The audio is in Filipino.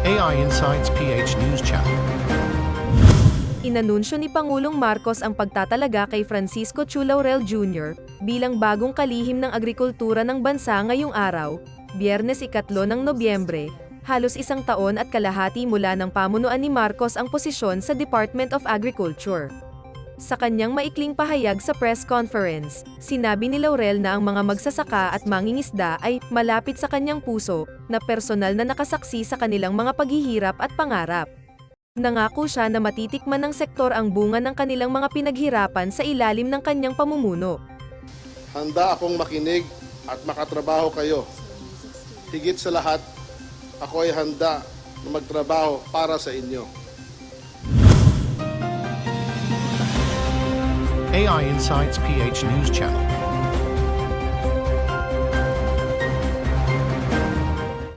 AI Insights PH News Channel. Inanunsyo ni Pangulong Marcos ang pagtatalaga kay Francisco Chu Laurel Jr. bilang bagong kalihim ng agrikultura ng bansa ngayong araw, Biyernes 3 ng Nobyembre, halos isang taon at kalahati mula ng pamunuan ni Marcos ang posisyon sa Department of Agriculture. Sa kanyang maikling pahayag sa press conference, sinabi ni Laurel na ang mga magsasaka at mangingisda ay malapit sa kanyang puso, na personal na nakasaksi sa kanilang mga paghihirap at pangarap. Nangako siya na matitikman ng sektor ang bunga ng kanilang mga pinaghirapan sa ilalim ng kanyang pamumuno. Handa akong makinig at makatrabaho kayo. Higit sa lahat, ako ay handa na magtrabaho para sa inyo. AI Insights PH News Channel.